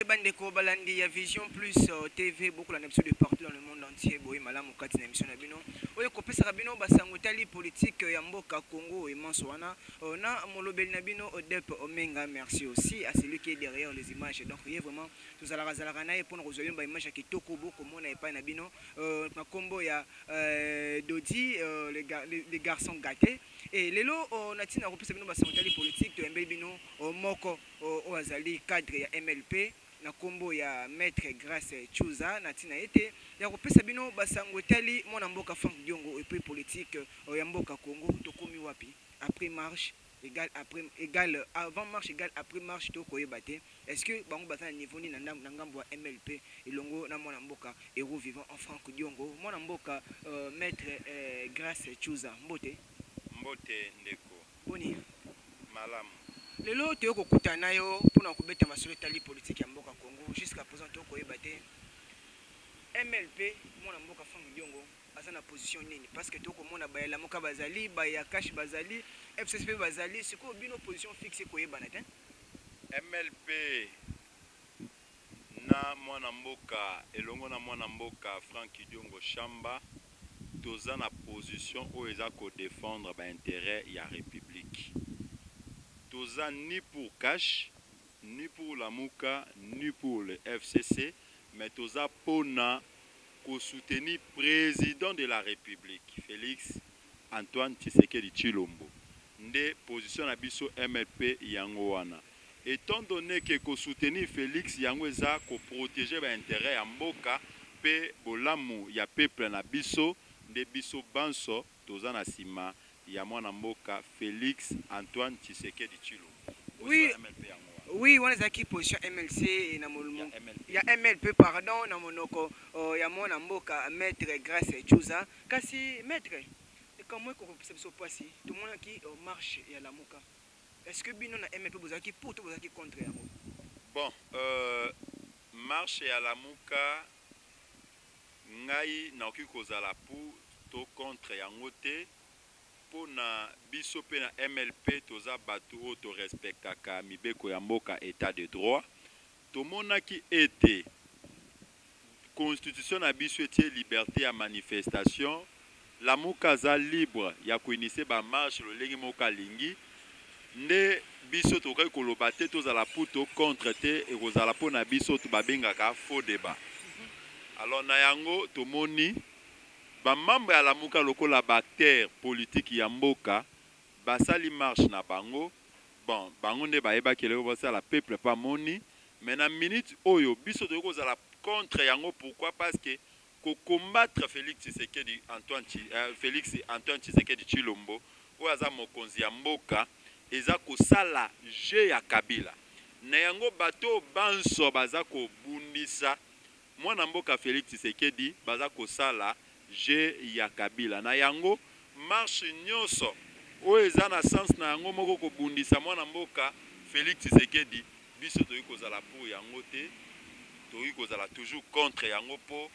Bandeko balandi ya Vision Plus TV beaucoup la de partout dans le monde entier boy malamu kati na émission na bino oyo kopesa bino basango tali politique ya mboka Congo et Mansoana na molobeli na bino Odep Omenga. Merci aussi à celui qui est derrière les images, donc il est vraiment tous à la razalaka na pour nous rejoindre ba image qui toko beaucoup mona et pas na bino na combo ya Dodi les garçons gâtés et lelo natina kopesa bino basango tali politique to embe bino moko o azali cadre ya MLP na kombo ya maître Grace Chuza na tina ete ya kopesa bino basango tali mona mboka Frank Diongo et puis politique ya mboka Congo tokomi wapi après marche égal avant marche égal après marche to koyebate. Est-ce que bango batana niveau ni na ngambo ya MLP elongo na mona mboka héros vivant en Frank Diongo mona mboka maître Grace Chuza mbote ndeko boni malamu lelo te kokutana yo pona kobeta masolo tali politique ya mboka Congo jusqu'à présent to koyebate MLP mona mboka Frank Diongo asa na position nini parce que to komona ba la moka bazali ba ya cash bazali FCSP bazali siko bino position fixe koyebana te MLP na mwana mboka elongo na mwana mboka Frank Diongo Chamba toza na position oyo eza ko défendre ba intérêt ya république. Toza ni pour cash, ni pour la Mouka, ni pour le FCC, mais toza pona ko soutenir président de la République, Félix Antoine Tshisekedi Tshilombo. Nde position na biso MLP yango wana. Étant donné que ko soutenir Félix yango eza ko protéger ba intérêt ya mboka pe bolamu ya peuple na biso, nde biso banso toza na sima ya mwana mboka Félix Antoine Tshisekedi Tshilombo. Oui. Oui, on est qui position MLC na molmo. Ya MLP pardon na monoko ya mwana mboka maître Grace Chuza. Kasi maître comment ko perception passer tout le monde qui marche ya la moka. Est-ce que bino na MLP bozaki pour tout bozaki contre yango? Bon, marche ya la moka ngai na oki kozala pour to contre yango te. Na biso pe na MLP toza batu o to respectaka mibeko ya mboka état de droit tomonaki ete constitution na biso etie liberté ya manifestation la moka za libre ya koinise ba marche lolenge moka lingi nde biso tokai koloba te tozala pour to contre te ekozala po na biso to babengaka faux débat. Alors na yango tomoni ba membre ya la muka lokola acteur politique ya mboka basali marche na bango bon bango nde bayeba keleko basala peuple pas moni mais na minute oyo biso to kozala contre yango. Pourquoi? Parce que ko combattre Félix Antoine Tshisekedi Tshilombo oyo aza mokonzi ya mboka eza kosala jeu ya Kabila na yango bato banso baza ko bundisa mwana mboka Félix Tshisekedi baza kosala je ya Kabila na yango marche nyonso oyo eza na sens na yango moko kobundisa mwana mboka Félix Tshisekedi biso toyi kozala pour yango te toyi kozala toujours contre yango po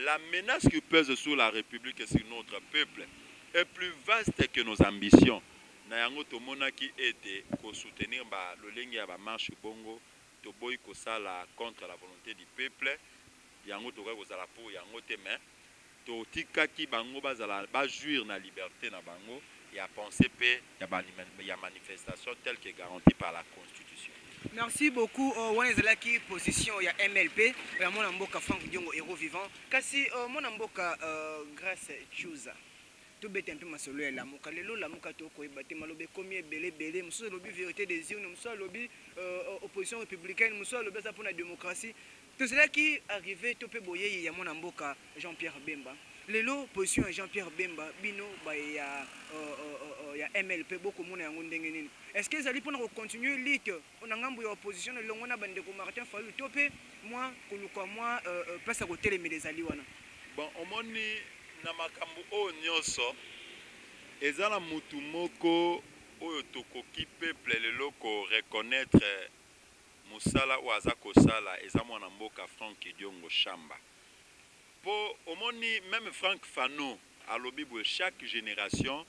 la menace qui pèse sur la République et sur notre peuple est plus vaste que nos ambitions. Na yango tomonaki ete ko soutenir ba lolenge ya ba marche bongo to boyi kosala contre la volonté du peuple yango toka kozala pour yango te mais to tikaki bango bazala ba jouir na liberté na bango ya penser pe ya manifestation telle que garantie par la constitution. Merci beaucoup. Wanezalaki position ya MLP ya mwana mboka Frank Diongo héros vivant kasi mwana mboka Grace Chuza to bete un peu masolo ya la moka lelo la moka to koyebate malobe komi belé muso lobi vérité des urnes muso lobi opposition républicaine muso lobi ça pour la démocratie. Tout cela qui arrivé topé boye ya mona mboka Jean-Pierre Bemba lelo position ya Jean-Pierre Bemba bino ba ya MLP beaucoup mona yango ndenge nini. Est-ce que ezali pona ko continuer lutte on ngambo ya opposition longo na bande ko Martin Fayulu topé moi koluka moi place ko télé les wana. Bon omoni na makambo o nyonso ezala mutu moko oyo tokoki peuple lelo ko reconnaître musala waza kosala eza mwana mboka Frank Diongo Chamba. Po omoni même Frank Fano alobi bo chaque génération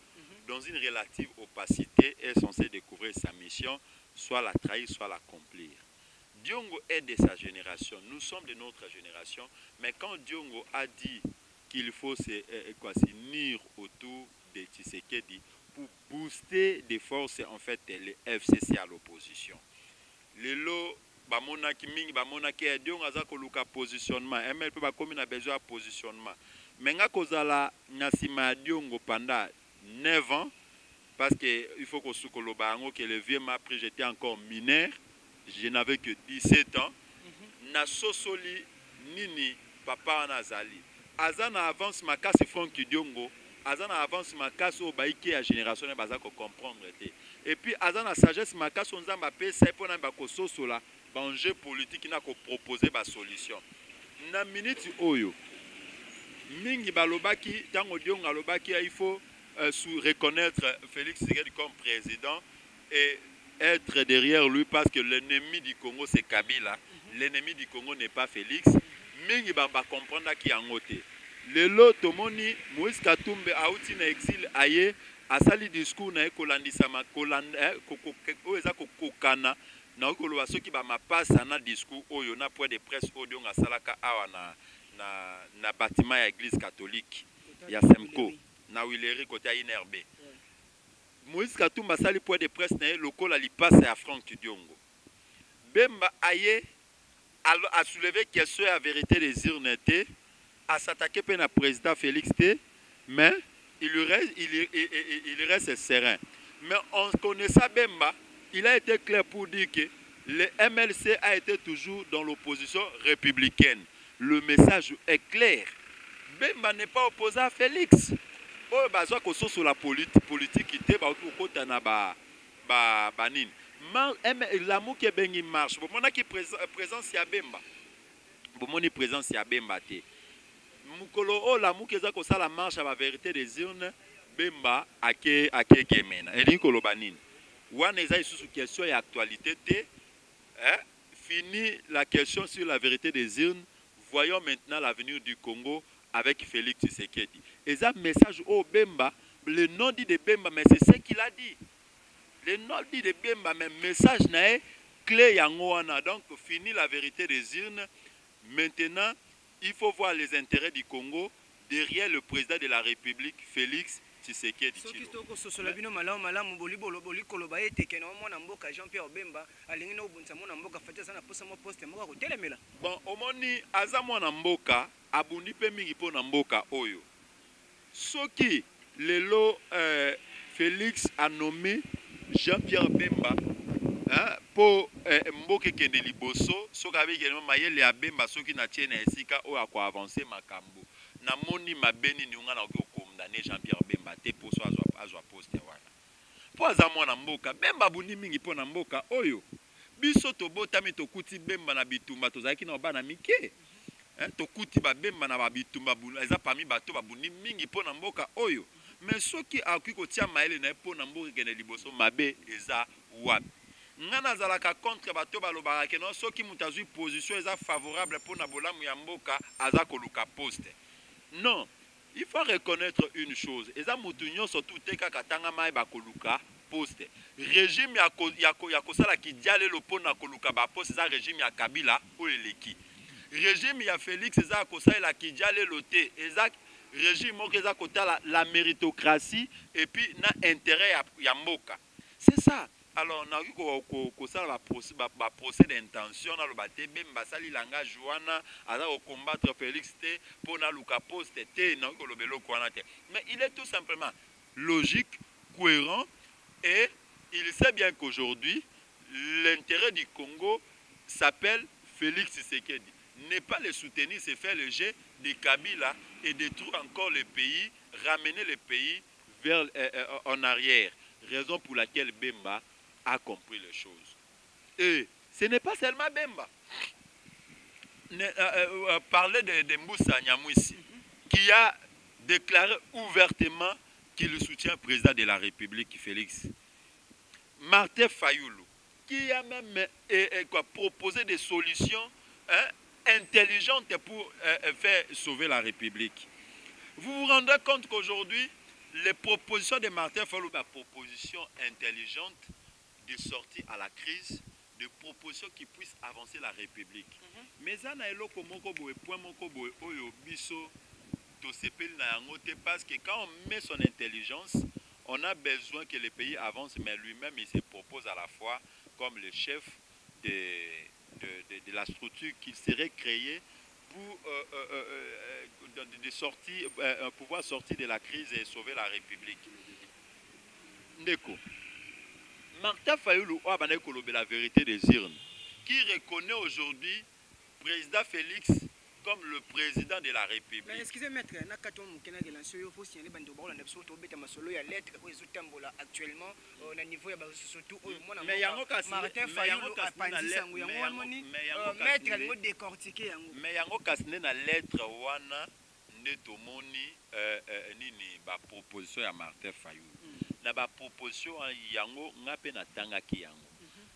dans une relative opacité est censée découvrir sa mission, soit la trahir, soit l'accomplir. Diongo est de sa génération. Nous sommes de notre génération. Mais quand Diongo a dit qu'il faut s'unir autour de Tshisekedi pour booster des forces, en fait, les FCC à l'opposition. Les lots, bamonaki mingi, bamonaki Diongo aza koluka positionnement. MLP ba komi na besoin de positionnement. Mais nga kozala nasima Diongo pendant 9 ans, parce qu'il faut qu'on soukolobanga que le vieux m'a pris, j'étais encore mineur. Je n'avais que 17 ans. Na sosoli nini papa nazali. Azana avance makasi Franck Diongo. Azana avance makasi au baïki à génération et bazako comprendre. Et puis azana sagesse makasi on zamba pesa pour na bako sosola enjeu politique na ko proposer ba solution. Na minute oyo mingi balobaki tango Diongo alobaki il faut reconnaître Félix Tshisekedi comme président et être derrière lui parce que l'ennemi du Congo c'est Kabila, l'ennemi du Congo n'est pas Félix. Mingi ba comprendre qui en côté. Le lot tomoni Moïse Katumbe auti na exil aye asali discours na kolandisa makolanda oeza kokokana na koloba soki ba mapasa na discours oyo na point de presse audio ngasalaka awa na bâtiment ya église catholique ya Semko na Wileri côté à INRB. Moïse Katumba sali point de presse na lokola lipasa ya Franck Diongo. Bemba aye a soulevé question à vérité des urnes à s'attaquer par le président Félix T, mais il reste serein. Mais on connaît ça Bemba, il a été clair pour dire que le MLC a été toujours dans l'opposition républicaine. Le message est clair. Bemba n'est pas opposé à Félix. Oh, bazwa koso sur la politique qui était kota na ba nini. L'amour qui bengi marche. Bon mona qui présence ya Bemba. Bon moni présence ya Bemba te. Mukolo oh l'amour qui za ko sala marche à la vérité des urnes Bemba ake gemena. Eli kolo banini. Wana eza isusu question ya actualité te. Fini la question sur la vérité des urnes. Voyons maintenant l'avenir du Congo avec Félix Tshisekedi. Et ça, message au Bemba, le nom dit de Bemba, mais c'est ce qu'il a dit. Le nom dit de Bemba, mais message n'est clé yangoana. Donc, fini la vérité des urnes. Maintenant, il faut voir les intérêts du Congo derrière le président de la République, Félix Tshisekedi. Bon, omoni azamo na mboka abundi pe mingi po na mboka oyo. Soki lelo Félix a nommé Jean-Pierre Bemba pour mboke kende liboso soki avec mayele ya Bemba soki na tiene esika o akwa avancer makambo. Na moni mabeni ni unga na condamner Jean-Pierre Bemba te pour so azwa poste wana. Po azamo na mboka Bemba bundi mingi po na mboka oyo. Biso tobotami tokuti Bemba na bitumba tozaki na bana mike. Tokuti ba Bemba na ba bitumba eza parmi bato babundi mingi po na mboka oyo. Mais soki akoki kotia maele na po na mboka kene liboso mabe eza wapi. Ngana zalaka contre bato balobaka ke non soki mutazui position eza favorable pour na bolamu ya mboka aza koluka poste. Non, il faut reconnaître une chose. Eza mutu nyonso tout kaka tanga mai bakoluka poste. Régime ya kosala ki diale lo pona koluka ba poste eza régime ya Kabila o eleki. Régime ya Félix eza kosala ki diale loté eza régime moko eza kotala la méritocratie et puis na intérêt ya mboka. C'est ça. Alors na ko sala ba procès d'intention na lo baté Bemba sali langage wana aza ko combattre Félix T pour na luka poste T na ko lobelo ko wana te. Mais il est tout simplement logique, cohérent et il sait bien qu'aujourd'hui l'intérêt du Congo s'appelle Félix Tshisekedi. Ne pas le soutenir, c'est faire le jeu de Kabila et détruire encore le pays, ramener le pays vers en arrière. Raison pour laquelle Bemba a compris les choses. Et ce n'est pas seulement Bemba. Parler de Moussa Nyamwisi, qui a déclaré ouvertement qu'il soutient le président de la République, Félix. Martin Fayoulou, qui a même proposé des solutions intelligentes pour faire sauver la République. Vous vous rendez compte qu'aujourd'hui, les propositions de Martin Fayoulou, la proposition intelligente de sortir à la crise, de propositions qui puissent avancer la République. Mais ça na eloko moko boye point moko boye oyo biso to sepeli na yango te parce que quand on met son intelligence, on a besoin que le pays avance, mais lui-même il se propose à la fois comme le chef de la structure qui serait créée pour pouvoir sortir de la crise et sauver la République. Ndeko, Martin Fayoulou a la vérité des urnes, qui reconnaît aujourd'hui président Félix comme le président de la République. Mais excusez-moi, maître, na katon mukena gelanso yo faut signaler bando ba na biso to beta masolo ya lettre ko ezotambola actuellement na niveau ya ba surtout mona Martin Fayoulou a pandi sangu yango wamoni maître ngo décortiquer yango. Mais yango kasne na lettre wana nde tomoni nini ba proposition ya Martin Fayoulou. Na ba proposition yango ngape na tangaki yango.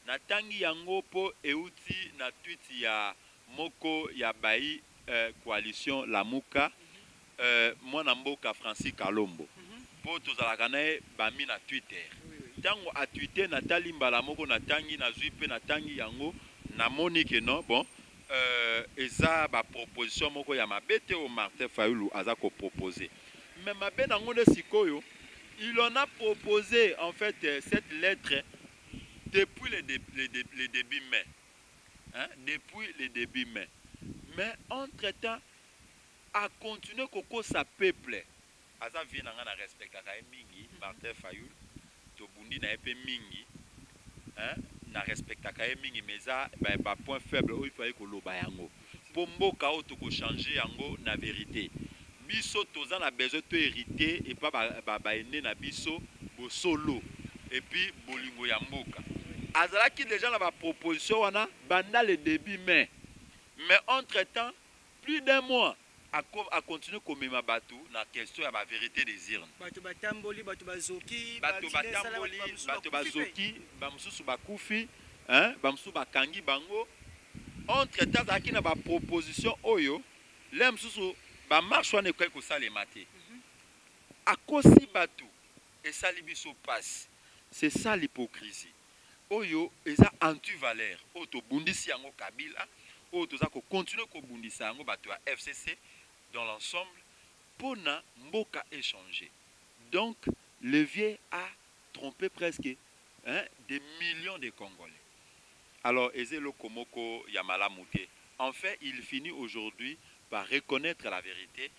Na tangi yango po euti na tweet ya moko ya bai coalition Lamuka mwana mboka Francis Kalombo po tozalaka naye bami na Twitter tango a Twitter na talimbala moko na tangi na zui na tangi yango na monique non bon eza ba proposition moko ya mabete au Martin Fayoulou aza ko proposer mais mabe nango de sikoyo il en a proposé en fait cette lettre depuis le début mai. Hein, depuis le début mai. Mais entre-temps, a continué koko sa peuple. Aza vient na respecta ka mingi, Martin Fayoulou, to bundi na epé mingi. Hein, na respecta ka mingi mais ça ba point faible il fallait ko loba yango. Pombo ka o to ko changer yango na vérité. Biso toza na besoin to hériter et pas ba ene na biso bo solo et puis bolingo ya mboka. Azalaki déjà dans ma proposition wana banda le début mai. Mais entre-temps, plus d'un mois a continué comme ma batou na question ya ba vérité des urnes. Bato batamboli, bato bazoki, bato bazoki, ba mususu bakufi, hein, ba mususu bakangi bango. Entre-temps, azalaki na ba proposition oyo, les mususu ba marche wana ko ko salema te. Akosi batou et salibiso passe. C'est ça l'hypocrisie. Oyo eza anti-valeur oto bundisi yango Kabila oto za ko continuer ko bundisa yango bato ya FCC dans l'ensemble pona mboka échanger. Donc le vieux a trompé presque des millions de Congolais. Alors ezelo komoko ya malamu te. En fait, il finit aujourd'hui par reconnaître la vérité.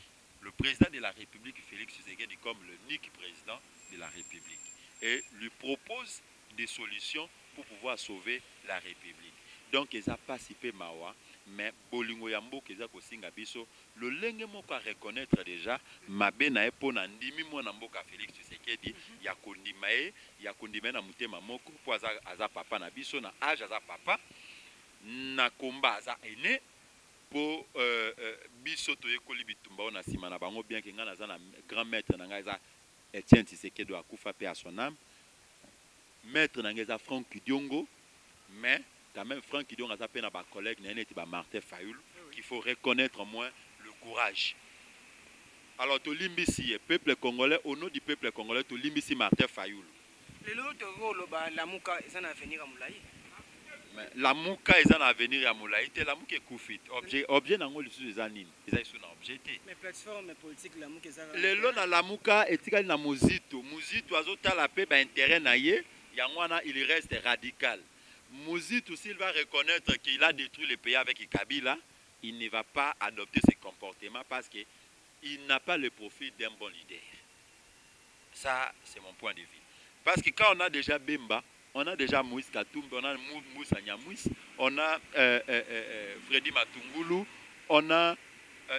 Le président de la République Félix Tshisekedi comme l'unique président de la République et lui propose des solutions pour pouvoir sauver la République. Donc, ils n'ont pas participé mawa, mais bolingo yambo keza ko singa biso le lenge moko a reconnaître déjà mabe na epo na ndimi mwana mboka Félix Tshisekedi ya kondima na mutema moko po aza papa na biso na âge aza papa na komba aza aîné po biso to yekoli bitumba na sima na bango bien que ngana za na grand maître na ngai za Etienne Tshisekedi akufa pe à son âme. Maître Nangeza Franck Kidiongo, mais quand même Franck Kidiongo a appelé à collègue Martin Fayoulou qu'il faut reconnaître au moins le courage. Alors tu limbisi peuple congolais au nom du peuple congolais tu limbisi Martin Fayoulou. Les autres la Mouka ils en avenir à Moulaï. Mais la Mouka ils en avenir à Moulaï, la Mouka est koufit. Objet nango le sous anines. Ils sont objecté. Mais plateforme politique la Mouka ça. Les lots na la Mouka etikali na Mozito. Mozito azota la paix ba intérêt na ye. Yangwana, il reste radical. Mouzito, s'il va reconnaître qu'il a détruit le pays avec Kabila, il ne va pas adopter ce comportement parce qu'il n'a pas le profil d'un bon leader. Ça, c'est mon point de vue. Parce que quand on a déjà Bemba, on a déjà Moïse Katumbi, on a Moussa Nyamouis, on a Freddy Matungulu, on a...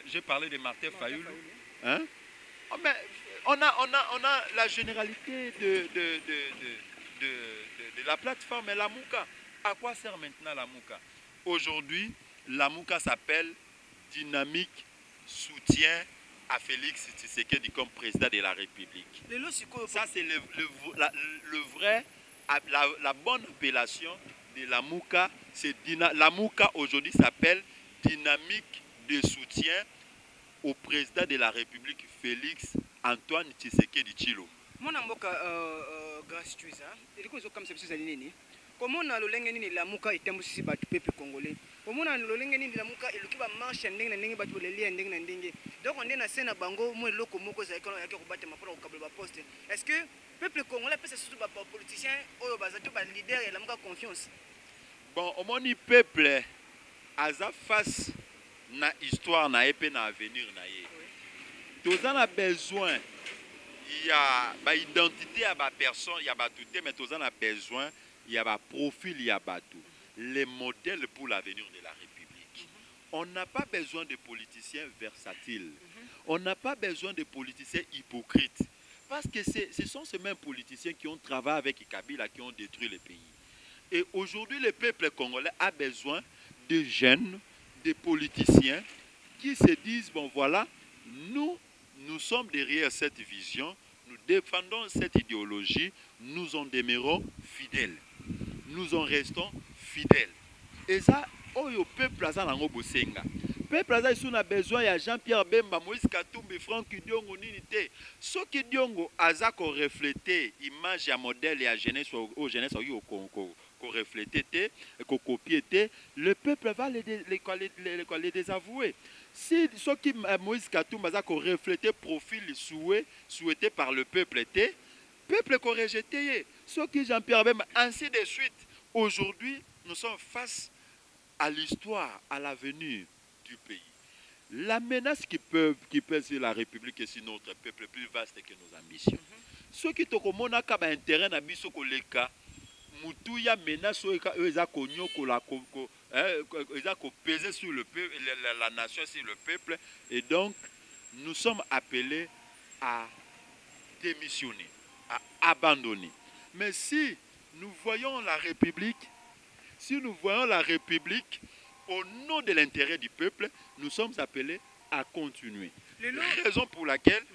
j'ai parlé de Martin Fayoulou. Hein? On a la généralité de la plateforme la Mouka. À quoi sert maintenant la Mouka? Aujourd'hui, la Mouka s'appelle Dynamique Soutien à Félix Tshisekedi comme président de la République. Ça, c'est la bonne appellation de la Mouka. La Mouka aujourd'hui s'appelle Dynamique de soutien au président de la République Félix Antoine Tshisekedi Tshilombo. Mon amboka grâce tu ça. Et comme ça c'est nini. Comment on a le lengeni la muka et tambusi bat peuple congolais. Comment on a le lengeni la muka et le kiba marche ndenge na ndenge bat le lien ndenge na ndenge. Donc on est na scène bango moi loko moko za ekono yake ko battre ma pour câble ba poste. Est-ce que peuple congolais peut se surtout ba politicien oyo bazato ba leader et la muka confiance. Bon, au moins, le peuple a face na histoire na épée na avenir na ye. Tous en a besoin. Il y a ba identité à ba personne, il y a ba tout, mais tous en a besoin. Il y a ba profil, il y a ba tout. Les modèles pour l'avenir de la République. On n'a pas besoin de politiciens versatiles. On n'a pas besoin de politiciens hypocrites. Parce que ce sont ces mêmes politiciens qui ont travaillé avec Kabila, qui ont détruit le pays. Et aujourd'hui, le peuple congolais a besoin de jeunes, de politiciens qui se disent, bon voilà, nous sommes derrière cette vision, nous défendons cette idéologie, nous en demeurons fidèles. Nous en restons fidèles. Et ça, le peuple a besoin. Le peuple a besoin de Jean-Pierre Bemba, Moïse Katumbi, Franck Diongo, Ninité. Ce qui Diongo a reflété l'image et modèle et la jeunesse au refléter, qu'on copie, le peuple va les désavouer. Si ce qui Moïse Katumbi a reflété le profil souhaité par le peuple, peuple qu'on rejeté. Ce qui Jean-Pierre Bemba, ainsi de suite. Aujourd'hui, nous sommes face à l'histoire, à l'avenir du pays. La menace qui pèse sur la République et sur notre peuple est plus vaste que nos ambitions. Ce qui te commande à intérêt à biso koleka, mutuya menace eza konyoko la eza ko peser sur le peuple, la nation, sur le peuple, et donc nous sommes appelés à démissionner, à abandonner. Mais si nous voyons la République, au nom de l'intérêt du peuple, nous sommes appelés à continuer. Raison pour laquelle,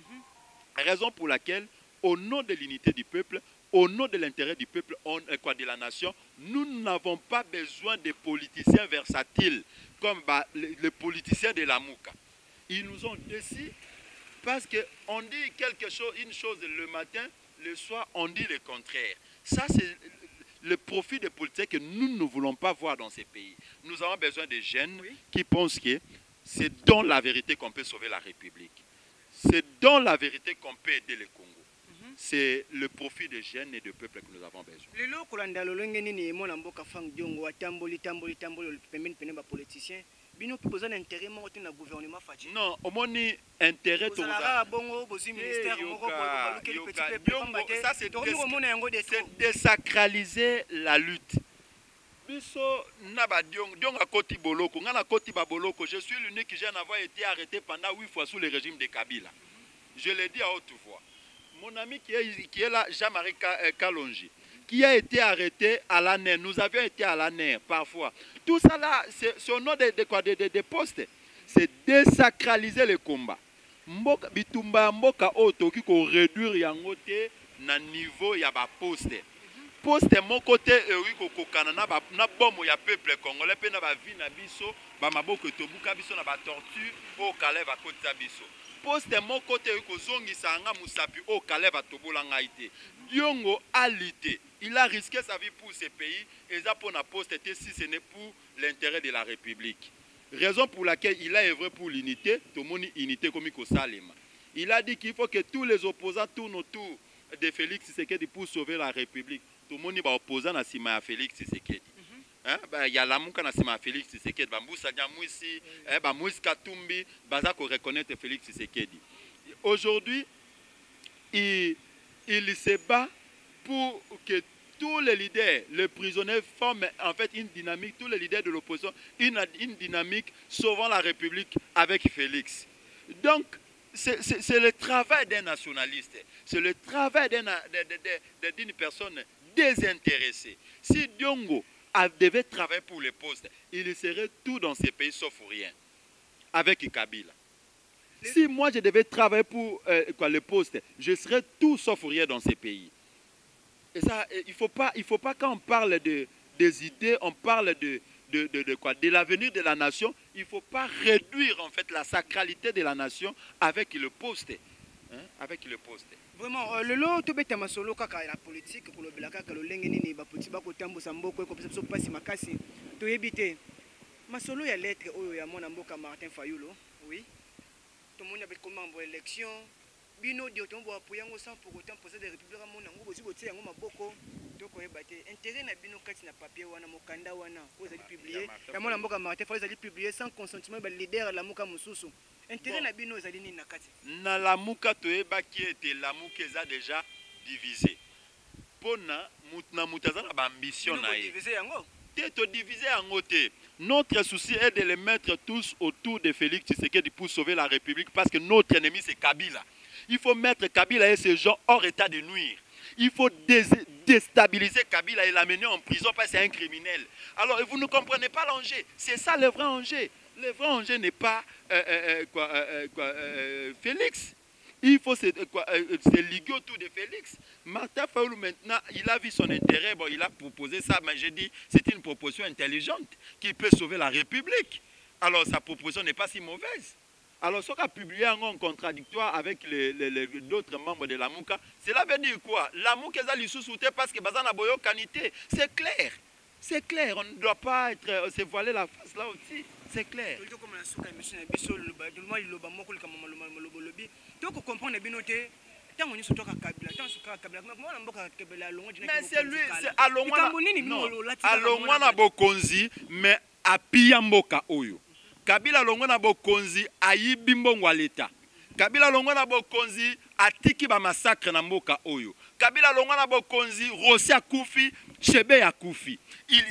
au nom de l'unité du peuple, au nom de l'intérêt du peuple, de la nation, nous n'avons pas besoin de politiciens versatiles comme les politiciens de la Mouka. Ils nous ont déçus parce qu'on dit une chose le matin, le soir, on dit le contraire. Ça, c'est le profit des politiciens que nous ne voulons pas voir dans ces pays. Nous avons besoin de jeunes qui pensent que c'est dans la vérité qu'on peut sauver la République. C'est dans la vérité qu'on peut aider le Congo. C'est le profit des jeunes et des peuples que nous avons besoin. Bino qui pose un intérêt moi au gouvernement Fadji. Non, au moins intérêt tout ça. Ça c'est désacraliser la lutte. Biso naba diong a koti boloko, ngana koti ba boloko. Je suis l'unique jeune à avoir été arrêté pendant 8 fois sous le régime de Kabila. Je l'ai dit à haute voix. Mon ami qui est là, Jean-Marie Kalonji, qui a été arrêté à la NER. Nous avions été à la NER parfois. Tout ça là, c'est au nom des postes. C'est désacraliser le combat. Mboka bitumba mboka otoki ko réduire yangote na niveau ya ba poste. Poste mon côté ko kokana na bomo ya peuple congolais pe na ba vie na biso ba maboko tobuka biso na ba torture o kaleva kota biso. Poste mon côté ko zongisa nga musapi o kaleva tobola ngaite. Diongo a lutté. Il a risqué sa vie pour ce pays et ça pour la poste si ce n'est pour l'intérêt de la République. Raison pour laquelle il a œuvré pour l'unité, tout le monde unité comme Salima. Il a dit qu'il faut que tous les opposants tournent autour de Félix Tshisekedi pour sauver la République. Tout le monde est opposant à Sima Félix Tshisekedi. Il y a la mouka na Sima Félix Tshisekedi. Bamboussa Diamouissi, Moïse Katumbi, Baza ko reconnaître Félix Tshisekedi. Aujourd'hui, il se bat pour que tous les leaders, les prisonniers forment en fait une dynamique, tous les leaders de l'opposition, une dynamique sauvant la République avec Félix. Donc, c'est le travail d'un nationaliste, c'est le travail d'une personne désintéressée. Si Diongo devait travailler pour les postes, il serait tout dans ces pays sauf rien, avec Kabila. Si moi je devais travailler pour les postes, je serais tout sauf rien dans ces pays. Et ça, il faut pas quand on parle des idées, on parle de l'avenir de la nation, il ne faut pas réduire en fait la sacralité de la nation avec le poste. Hein? avec le poste. Vraiment, le lot, tout bête ma solo kaka la politique, pour le blaka, le lengeni ni ba petit bako tambo samboko, comme ça passe makasi, to éviter. Ma solo ya lettre, oh ya mon amboka Martin Fayulu, oui. Tout le monde avait comment pour élection. Bino di otombo apoyango sans pour autant poser des républiques à mon ango, aussi boté yango maboko. Donc on est battu. Intérêt na bino kati na papier wana mokanda wana, vous allez publier. Ya mon amboka Martin Fayulu allez publier sans consentement ba leader la muka mususu. Intérêt na bino ezali ni na kati. Na la muka toyeba qui était la muka eza déjà divisé. Pona mutna mutazana ba ambition na ye. Diviser yango. Te diviser en côté. Notre souci est de les mettre tous autour de Félix Tshisekedi pour sauver la République parce que notre ennemi c'est Kabila. Il faut mettre Kabila et ces gens hors état de nuire. Il faut déstabiliser Kabila et l'amener en prison parce que c'est un criminel. Alors vous ne comprenez pas l'enjeu. C'est ça le vrai enjeu. Le vrai enjeu n'est pas Félix. Il faut se liguer autour de Félix. Martin Fayulu maintenant, il a vu son intérêt, bon, il a proposé ça, mais j'ai dit c'est une proposition intelligente qui peut sauver la République. Alors sa proposition n'est pas si mauvaise. Alors ce qu'a publié en contradictoire avec d'autres membres de la Mouka, cela veut dire quoi? La Mouka est allée sous-souter parce que Bazana Boyo Kanité, c'est clair. C'est clair, on ne doit pas se voiler la face là aussi. C'est clair. Mais c'est lui, c'est Alongwana Bokonzi, mais à Piyamboka Oyo. Kabila Longwana Bokonzi, ayibi mbongo l'État. Kabila Longwana Bokonzi, atiki ba massacre na mboka Oyo. Kabila Longwana Bokonzi, Rossi Akoufi, Chebe Akoufi.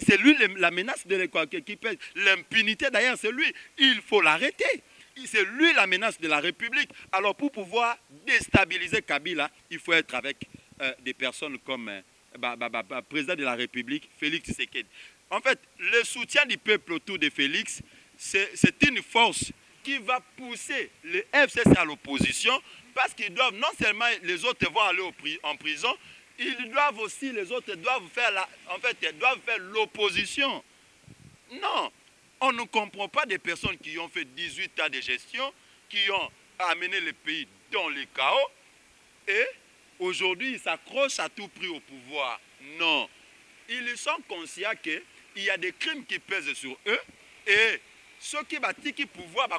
C'est lui la menace de qui pèse. L'impunité d'ailleurs, c'est lui. Il faut l'arrêter. C'est lui la menace de la République. Alors pour pouvoir déstabiliser Kabila, il faut être avec des personnes comme président de la République, Félix Tshisekedi. En fait, le soutien du peuple autour de Félix, c'est une force qui va pousser le FCC à l'opposition parce qu'ils doivent, non seulement les autres vont aller en prison, ils doivent aussi, les autres doivent faire l'opposition. Non, on ne comprend pas des personnes qui ont fait 18 ans de gestion, qui ont amené le pays dans le chaos et aujourd'hui ils s'accrochent à tout prix au pouvoir. Non, ils sont conscients qu'il y a des crimes qui pèsent sur eux et ceux qui bâtissent le pouvoir,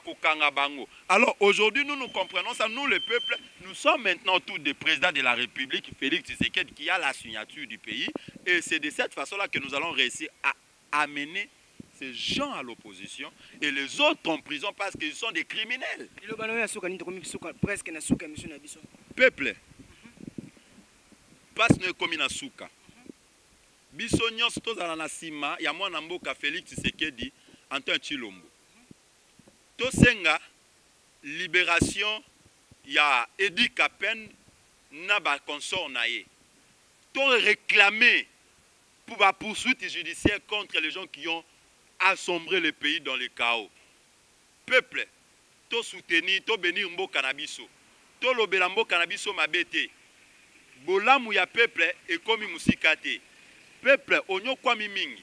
alors aujourd'hui, nous comprenons ça, nous le peuple, nous sommes maintenant tous des présidents de la République, Félix Tshisekedi, qui a la signature du pays. Et c'est de cette façon-là que nous allons réussir à amener ces gens à l'opposition et les autres en prison parce qu'ils sont des criminels. Peuple, passe ne comme na souka. Bisognon sto za na sima ya mwana mboka Félix Tshisekedi Antoine Tshilombo. Tosenga libération ya Edi Kapen na ba consort na ye. To réclamer pour la poursuite judiciaire contre les gens qui ont assombré le pays dans le chaos. Peuple, to soutenir, to bénir mboka na biso. To lobela mboka na biso mabete. Bolamu ya peuple ekomi musikate. Peuple, onyo kwa mingi.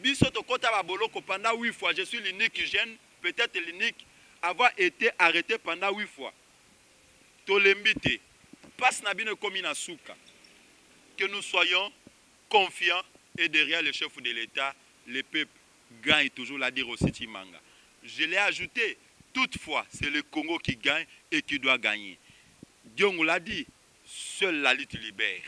Biso to kota ba boloko pendant 8 fois. Je suis l'unique jeune, peut-être l'unique, avoir été arrêté pendant 8 fois. To lembite. Passe na bino komi na souka. Que nous soyons confiants et derrière le chef de l'État, le peuple gagne toujours, la dire aussi Timanga. Je l'ai ajouté, toutefois, c'est le Congo qui gagne et qui doit gagner. Dieu nous l'a dit, seule la lutte libère.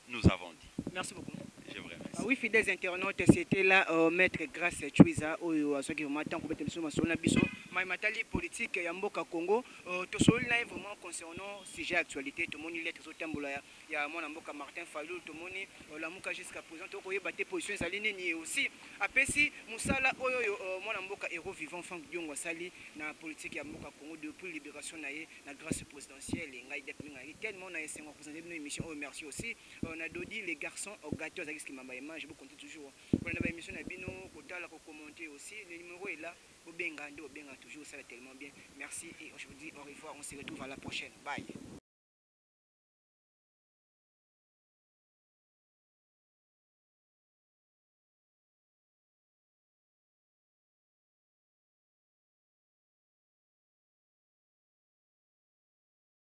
Nous avons dit. Merci beaucoup. Je vous remercie. Oui, fidèles internautes, c'était là Maître Grace Twiza, ceux qui m'attendent pour mettre sur la biso. Matali politique Yamboka Congo, tout seul là vraiment concernant sujet actualité, tout le monde lettre sur Tamboula, il y a mon Amboka Martin Fayulu, tout le monde la Mouka jusqu'à présent, tout le monde battu position saline ni aussi. Après si Moussala mon Amboka héros vivant Franck Diongo Sali na politique Yamboka Congo depuis libération naie na grâce présidentielle et ngai depuis ngai tellement na essayé de présenter une émission. Merci aussi on a dodi les garçons au gâteau avec ce qui m'a je vous compte toujours. On a une émission à Bino, Kotala, commenter aussi. Le numéro est là. Obenga, toujours, ça va tellement bien. Merci et je vous dis au revoir. On se retrouve à la prochaine. Bye.